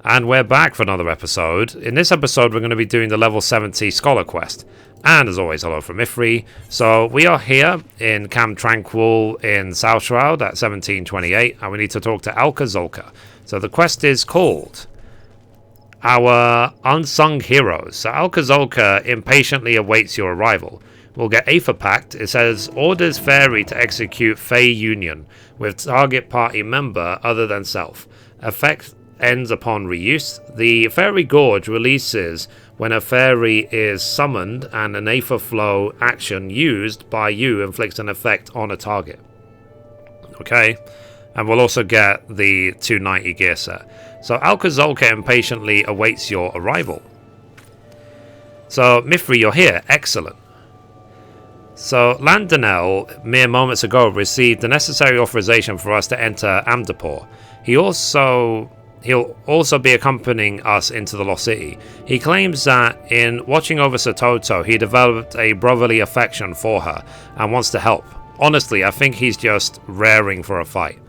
And we're back for another episode. In this episode, we're going to be doing the level 70 Scholar Quest. And as always, hello from Mithrie. So we are here in Camp Tranquil in South Shroud at 1728, and we need to talk to Alka-Zolka. So the quest is called Our Unsung Heroes. So Alka-Zolka impatiently awaits your arrival. We'll get Aether Pact. It says, orders Fairy to execute Fey Union with target party member other than self. Effect ends upon reuse. The Fairy Gorge releases when a fairy is summoned and an Aether Flow action used by you inflicts an effect on a target. Okay, and we'll also get the 290 gear set. So Alka-Zolka impatiently awaits your arrival. So Mithrie, you're here. Excellent. So Landonel, mere moments ago, received the necessary authorization for us to enter Amdapor. He'll also be accompanying us into the Lost City. He claims that in watching over Sototo, he developed a brotherly affection for her and wants to help. Honestly, I think he's just raring for a fight.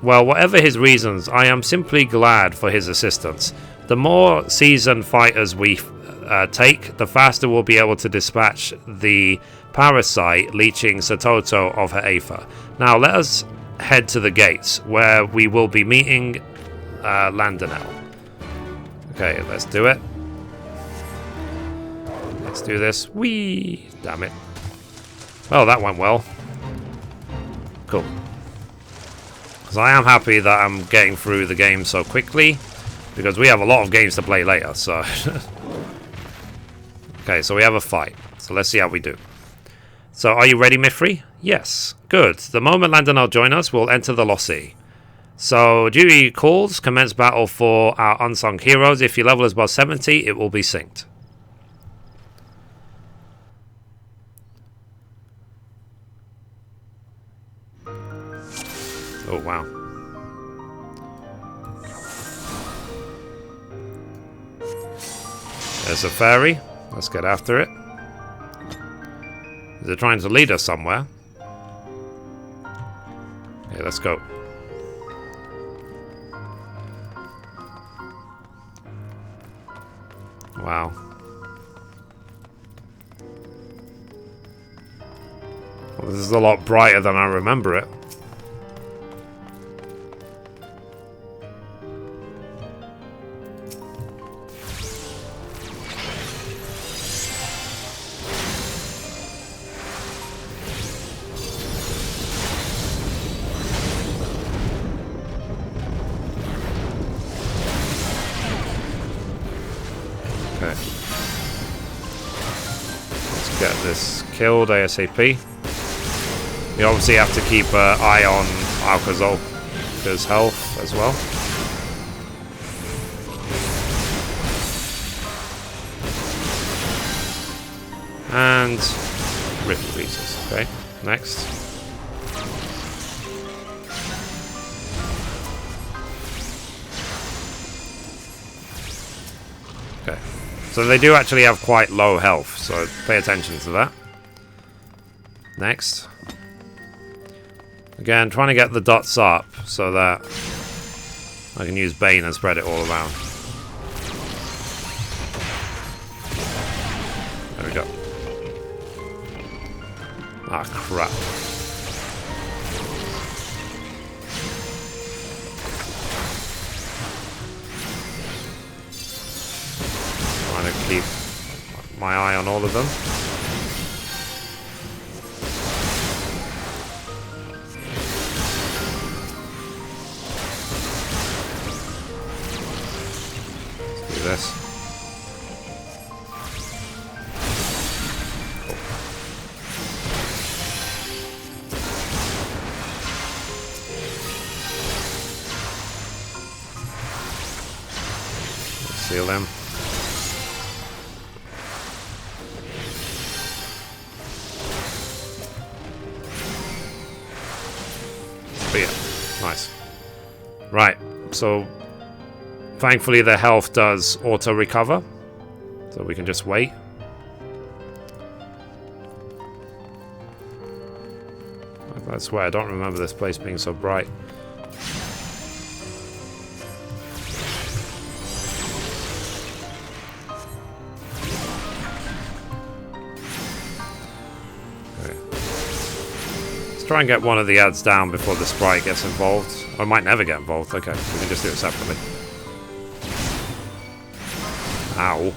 Well, whatever his reasons, I am simply glad for his assistance. The more seasoned fighters we take, the faster we'll be able to dispatch the parasite leeching Sototo of her Aether. Now let us head to the gates, where we will be meeting Landonel. Okay, let's do it. Let's do this. Whee! Damn it. Well, that went well. Cool. Because I am happy that I'm getting through the game so quickly, because we have a lot of games to play later, so... Okay, so we have a fight. So let's see how we do. So, are you ready, Mithrie? Yes. Good. The moment Landonel join us, we'll enter the Lost City. So, duty calls, commence battle for our unsung heroes. If your level is above 70, it will be synced. Oh, wow. There's a fairy. Let's get after it. They're trying to lead us somewhere. Okay, let's go. Wow. Well, this is a lot brighter than I remember it. Get this killed ASAP. You obviously have to keep an eye on Alka-Zolka's health as well. And Rift Pieces. Okay, next. Okay. So they do actually have quite low health, so pay attention to that. Next. Again, trying to get the dots up so that I can use Bane and spread it all around. There we go. Ah, crap. Trying to keep my eye on all of them. Let's do this. Cool. Let's seal them. But yeah, nice. Right, so thankfully the health does auto recover, so we can just wait. I swear I don't remember this place being so bright. try and get one of the ads down before the sprite gets involved. I might never get involved. Okay, we can just do it separately. Ow.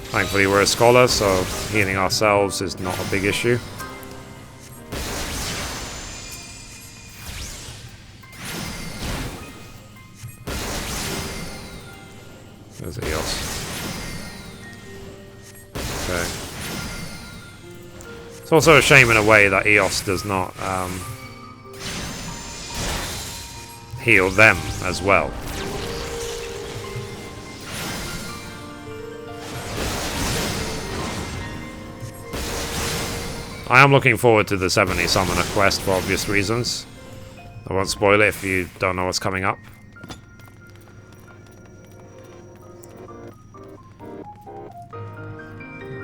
Thankfully we're a scholar, so healing ourselves is not a big issue. There's Eos. Okay. It's also a shame in a way that Eos does not heal them as well. I am looking forward to the 70 Summoner quest for obvious reasons. I won't spoil it if you don't know what's coming up.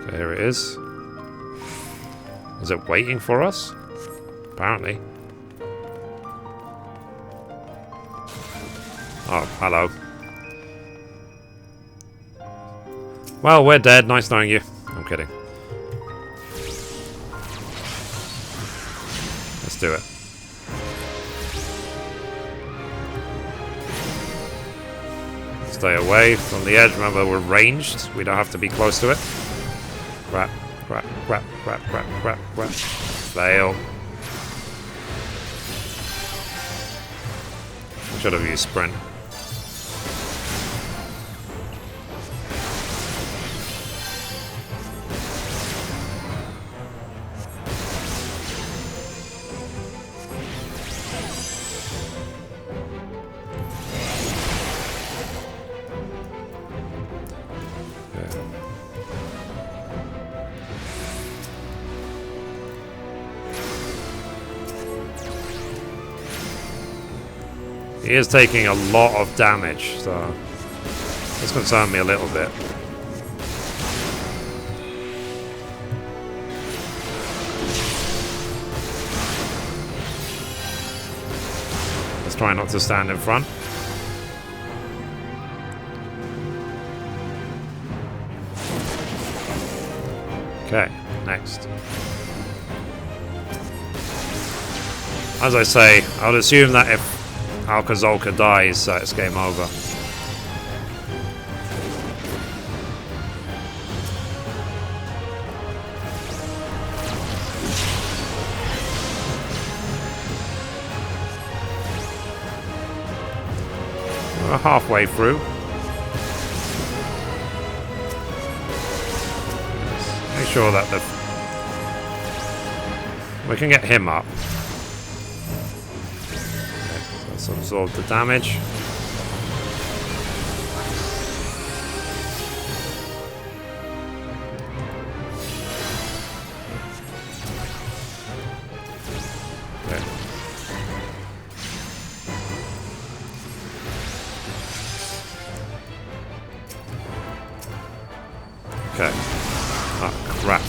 Okay, here it is. Is it waiting for us? Apparently. Oh, hello. Well, we're dead. Nice knowing you. I'm kidding. Let's do it. Stay away from the edge. Remember, we're ranged. We don't have to be close to it. Crap, crap, crap, crap, crap, crap, crap. Fail. Should have used sprint. He is taking a lot of damage, so this concerns me a little bit. Let's try not to stand in front. Okay, next. As I say, I would assume that if Alcazolka dies, it's game over. We're halfway through. Let's make sure that we can get him up. Let's absorb the damage. Okay. Okay. Oh, crap.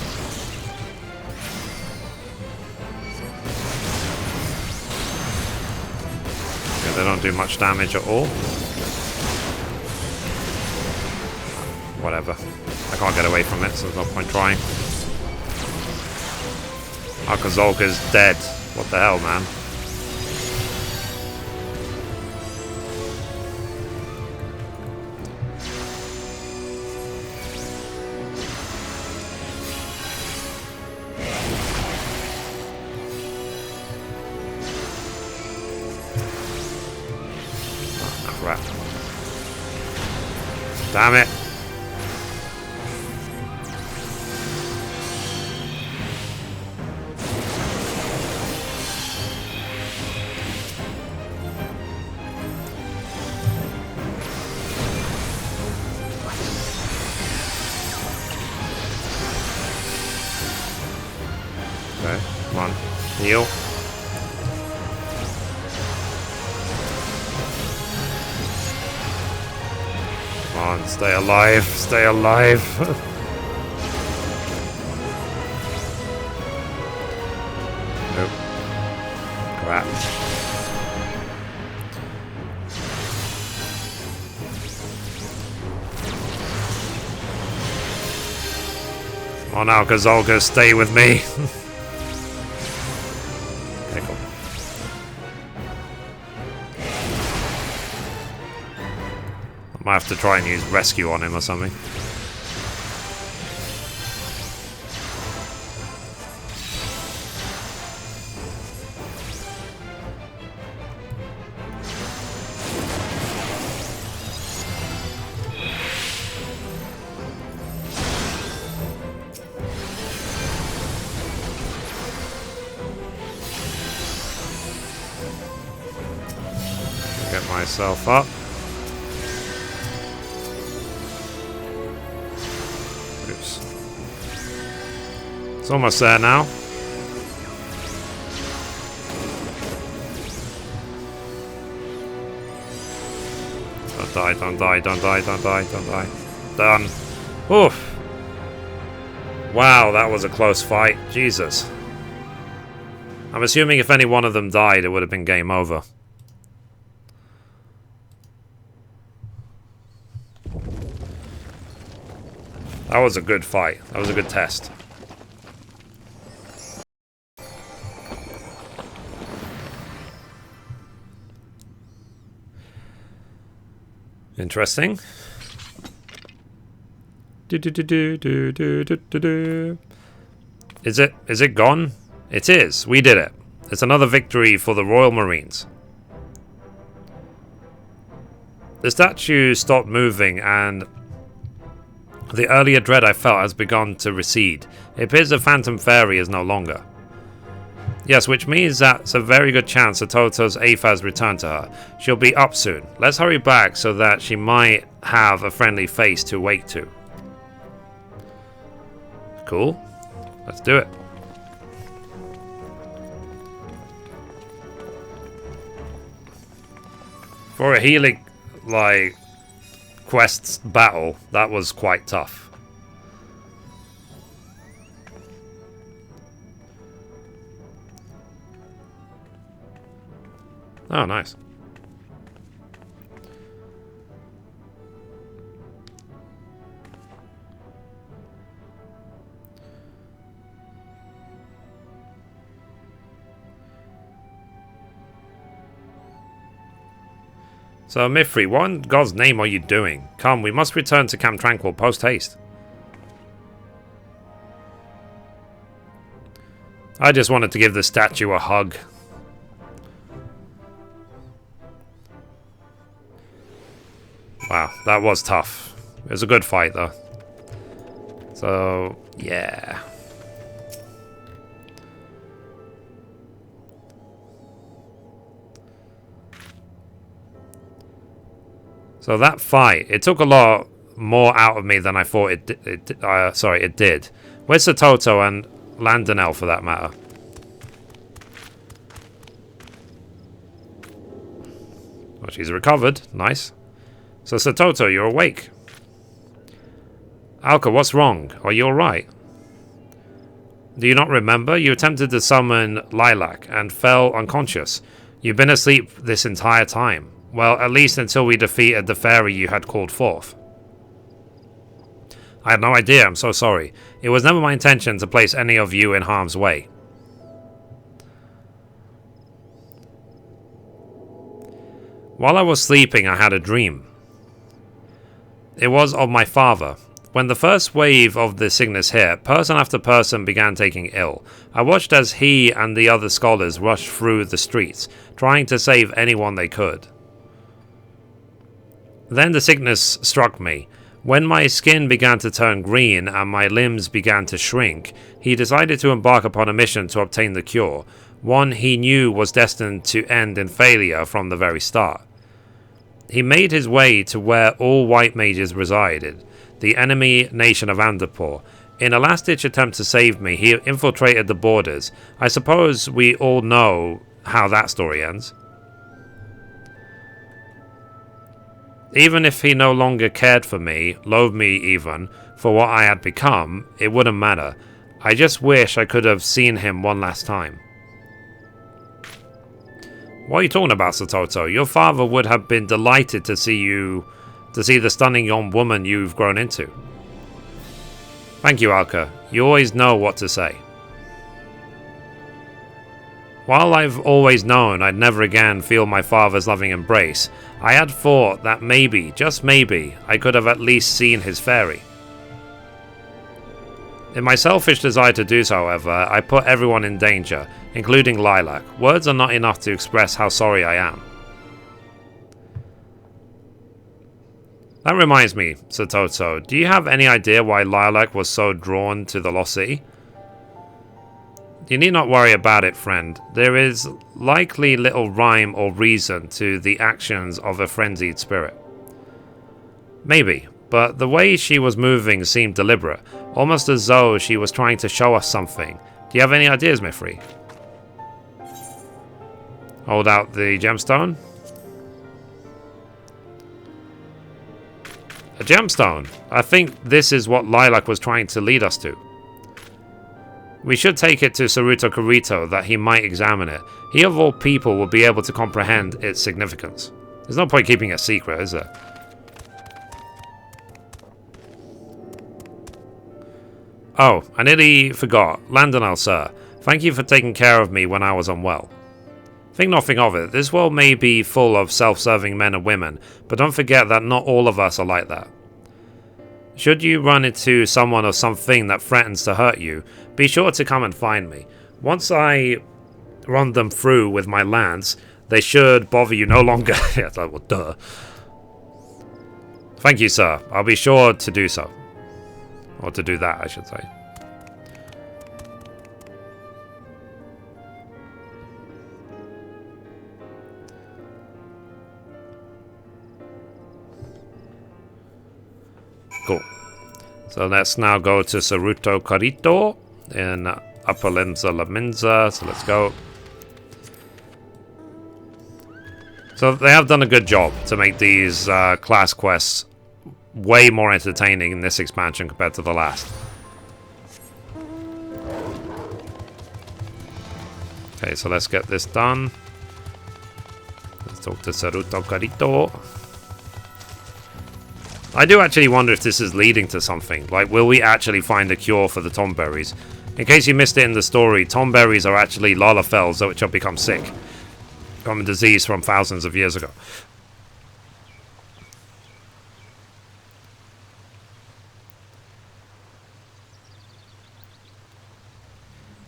They don't do much damage at all. Whatever. I can't get away from it, so there's no point trying. Alcazolka's dead. What the hell, man? Crap. Damn it. Okay, come on. Heal. Come on, stay alive, stay alive. Nope. Crap. Oh no, Kazolka, stay with me. Okay, cool. I might have to try and use rescue on him or something. Get myself up. Oops. It's almost there now. Don't die, don't die, don't die, don't die, don't die. Done. Oof. Wow, that was a close fight. Jesus. I'm assuming if any one of them died, it would have been game over. That was a good fight. That was a good test. Interesting. Is it gone? It is. We did it. It's another victory for the Royal Marines. The statue stopped moving and the earlier dread I felt has begun to recede. It appears the Phantom Fairy is no longer. Yes, which means that's a very good chance that Toto's Aether has returned to her. She'll be up soon. Let's hurry back so that she might have a friendly face to wake to. Cool. Let's do it. For a healing, quests battle, that was quite tough. Oh, nice. So, Mithrie, what in God's name are you doing? Come, we must return to Camp Tranquil post-haste. I just wanted to give the statue a hug. Wow, that was tough. It was a good fight, though. So, yeah. So that fight, it took a lot more out of me than I thought it did. Where's Toto and Landonel for that matter? Oh, she's recovered. Nice. So Satoto, you're awake. Alka, what's wrong? Are you alright? Do you not remember? You attempted to summon Lilac and fell unconscious. You've been asleep this entire time. Well, at least until we defeated the fairy you had called forth. I had no idea, I'm so sorry. It was never my intention to place any of you in harm's way. While I was sleeping, I had a dream. It was of my father. When the first wave of the sickness hit, person after person began taking ill. I watched as he and the other scholars rushed through the streets, trying to save anyone they could. Then the sickness struck me. When my skin began to turn green and my limbs began to shrink, he decided to embark upon a mission to obtain the cure, one he knew was destined to end in failure from the very start. He made his way to where all white mages resided, the enemy nation of Andapur. In a last-ditch attempt to save me, he infiltrated the borders. I suppose we all know how that story ends. Even if he no longer cared for me, loathed me even, for what I had become, it wouldn't matter. I just wish I could have seen him one last time. What are you talking about, Satoto? Your father would have been delighted to see the stunning young woman you've grown into. Thank you, Alka. You always know what to say. While I've always known I'd never again feel my father's loving embrace, I had thought that maybe, just maybe, I could have at least seen his fairy. In my selfish desire to do so, however, I put everyone in danger, including Lilac. Words are not enough to express how sorry I am. That reminds me, Satoto, do you have any idea why Lilac was so drawn to the Lost City? You need not worry about it, friend. There is likely little rhyme or reason to the actions of a frenzied spirit. Maybe, but the way she was moving seemed deliberate, almost as though she was trying to show us something. Do you have any ideas, Mithrie? Hold out the gemstone. A gemstone. I think this is what Lilac was trying to lead us to. We should take it to Saruto Kurito that he might examine it. He of all people will be able to comprehend its significance. There's no point keeping it a secret, is there? Oh, I nearly forgot. Landonal, sir. Thank you for taking care of me when I was unwell. Think nothing of it. This world may be full of self-serving men and women, but don't forget that not all of us are like that. Should you run into someone or something that threatens to hurt you, be sure to come and find me. Once I run them through with my lance, they should bother you no longer. Yeah, like, well, duh. Thank you, sir. I'll be sure to do so. Or to do that, I should say. Cool. So let's now go to Saruto Kurito in Upper Limsa Laminza. So let's go. So they have done a good job to make these class quests way more entertaining in this expansion compared to the last. Okay, so let's get this done. Let's talk to Saruto Kurito. I do actually wonder if this is leading to something. Like, will we actually find a cure for the tomberries? In case you missed it in the story, tomberries are actually Lalafells which have become sick from a disease from thousands of years ago.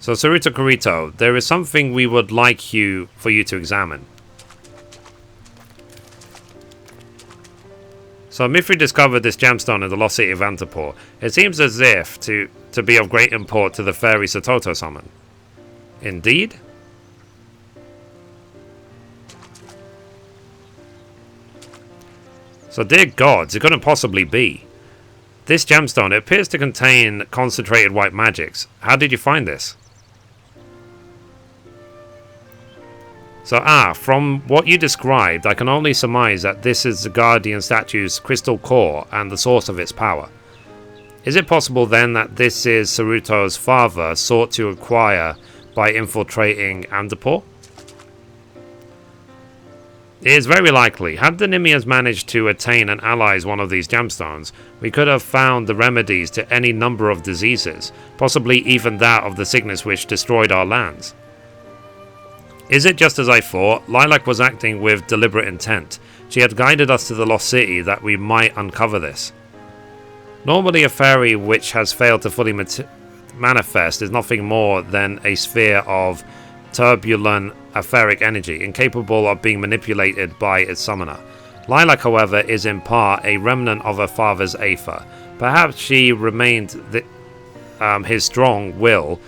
So, Saruto Kurito, there is something we would like for you to examine. So Mithrie discovered this gemstone in the lost city of Antipor. It seems as if to be of great import to the fairy Satoto summon. Indeed? So dear gods, it couldn't possibly be. This gemstone, it appears to contain concentrated white magics. How did you find this? So, from what you described, I can only surmise that this is the Guardian statue's crystal core and the source of its power. Is it possible then that this is Saruto's father sought to acquire by infiltrating Antipor? It is very likely. Had the Nimias managed to attain and allies one of these gemstones, we could have found the remedies to any number of diseases, possibly even that of the sickness which destroyed our lands. Is it just as I thought? Lilac was acting with deliberate intent. She had guided us to the lost city that we might uncover this. Normally a fairy which has failed to fully manifest is nothing more than a sphere of turbulent etheric energy, incapable of being manipulated by its summoner. Lilac, however, is in part a remnant of her father's Aether. Perhaps she remained his strong will.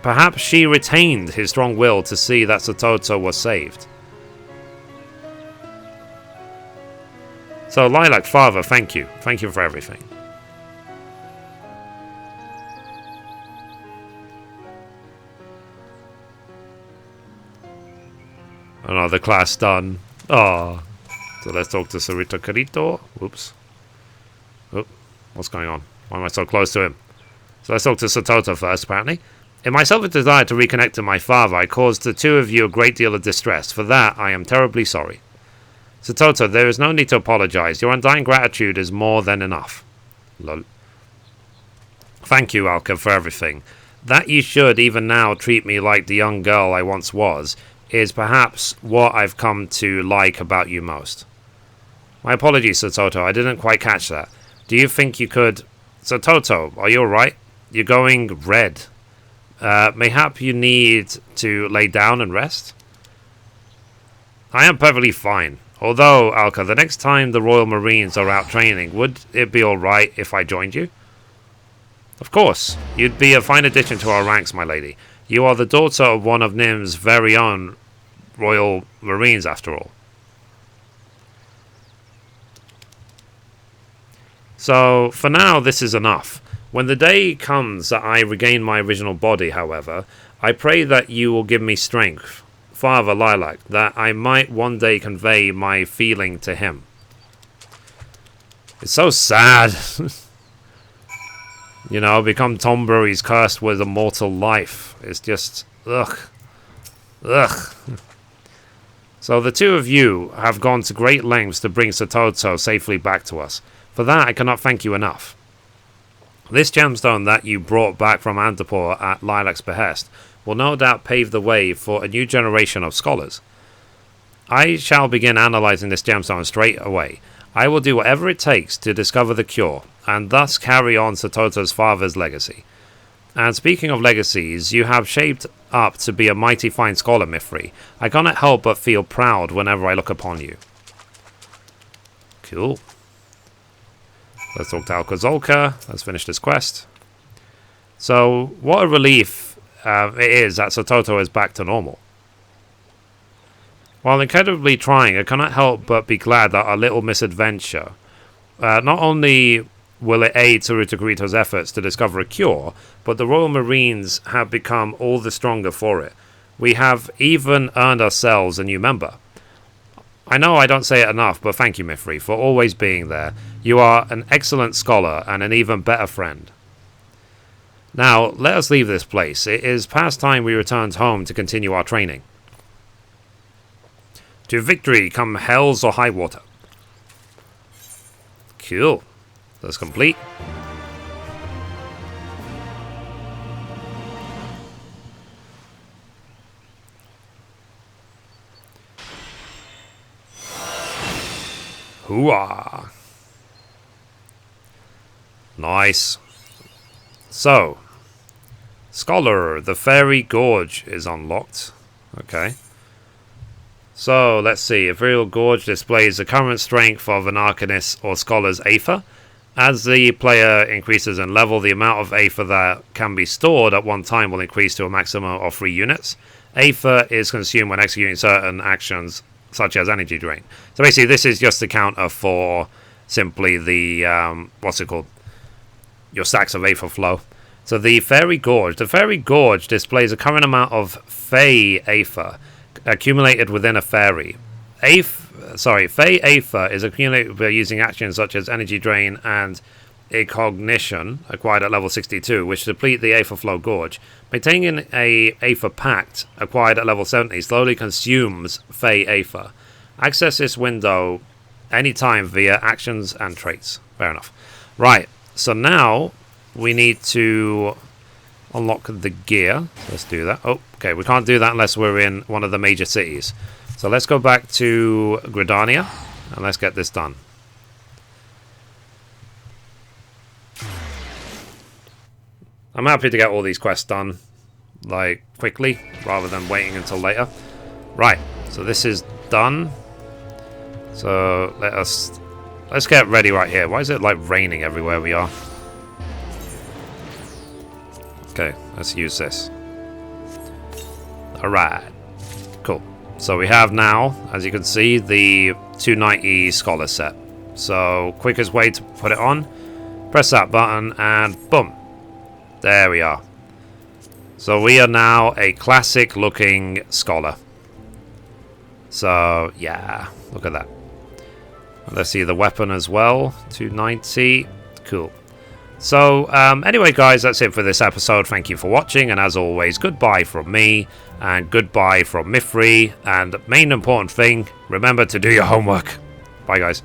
Perhaps she retained his strong will to see that Satoto was saved. So, Lilac, father, thank you. Thank you for everything. Another class done. Oh. So let's talk to Saruto Kurito. Whoops. Oh, what's going on? Why am I so close to him? So let's talk to Satoto first, apparently. In my selfish desire to reconnect to my father, I caused the two of you a great deal of distress. For that, I am terribly sorry. Satoto, there is no need to apologize. Your undying gratitude is more than enough. Lol. thank you, Alka, for everything. That you should even now treat me like the young girl I once was is perhaps what I've come to like about you most. My apologies, Sototo, I didn't quite catch that. Do you think you could... Sototo, are you alright? You're going red. Mayhap you need to lay down and rest? I am perfectly fine. Although, Alka, the next time the Royal Marines are out training, would it be alright if I joined you? Of course. You'd be a fine addition to our ranks, my lady. You are the daughter of one of Nim's very own Royal Marines, after all. So, for now, this is enough. When the day comes that I regain my original body, however, I pray that you will give me strength, Father Lilac, that I might one day convey my feeling to him. It's so sad. You know, become Tombury's cursed with immortal life. It's just... ugh. Ugh. So the two of you have gone to great lengths to bring Sototo safely back to us. For that, I cannot thank you enough. This gemstone that you brought back from Antipor at Lilac's behest will no doubt pave the way for a new generation of scholars. I shall begin analysing this gemstone straight away. I will do whatever it takes to discover the cure, and thus carry on Sototo's father's legacy. And speaking of legacies, you have shaped up to be a mighty fine scholar, Mithrie. I cannot help but feel proud whenever I look upon you. Cool. Let's talk to Alka-Zolka. Let's finish this quest. So, what a relief it is that Sototo is back to normal. While incredibly trying, I cannot help but be glad that our little misadventure, not only will it aid Tsuruta-Kurito's efforts to discover a cure, but the Royal Marines have become all the stronger for it. We have even earned ourselves a new member. I know I don't say it enough, but thank you, Mithrie, for always being there. You are an excellent scholar and an even better friend. Now, let us leave this place. It is past time we returned home to continue our training. To victory come hells or high water. Cool. That's complete. Hooah! Nice. So, Scholar, the Fairy Gorge is unlocked. Okay. So, let's see. Ethereal Gorge displays the current strength of an Arcanist or Scholar's Aether. As the player increases in level, the amount of Aether that can be stored at one time will increase to a maximum of 3 units. Aether is consumed when executing certain actions, such as energy drain. So basically, this is just the counter for simply the, what's it called? Your stacks of Aether flow. So the Fairy Gorge. The Fairy Gorge displays a current amount of Fey Aether accumulated within a fairy. Fey Aether is accumulated by using actions such as energy drain and Ignition, acquired at level 62, which deplete the Aether Flow Gorge. Maintaining a Aether Pact, acquired at level 70, slowly consumes Fey Aether. Access this window anytime via actions and traits. Fair enough. Right, so now we need to unlock the gear. So let's do that. Oh, okay, we can't do that unless we're in one of the major cities. So let's go back to Gridania and let's get this done. I'm happy to get all these quests done, like, quickly, rather than waiting until later. Right, so this is done. So let's get ready right here. Why is it, like, raining everywhere we are? Okay, let's use this. Alright, cool. So we have now, as you can see, the 290 Scholar set. So, quickest way to put it on, press that button and boom. There we are. So we are now a classic looking Scholar. So, yeah, look at that. Let's see the weapon as well, 290, cool. So, anyway guys, that's it for this episode. Thank you for watching, and as always, goodbye from me, and goodbye from Mithrie, and main important thing, remember to do your homework. Bye guys.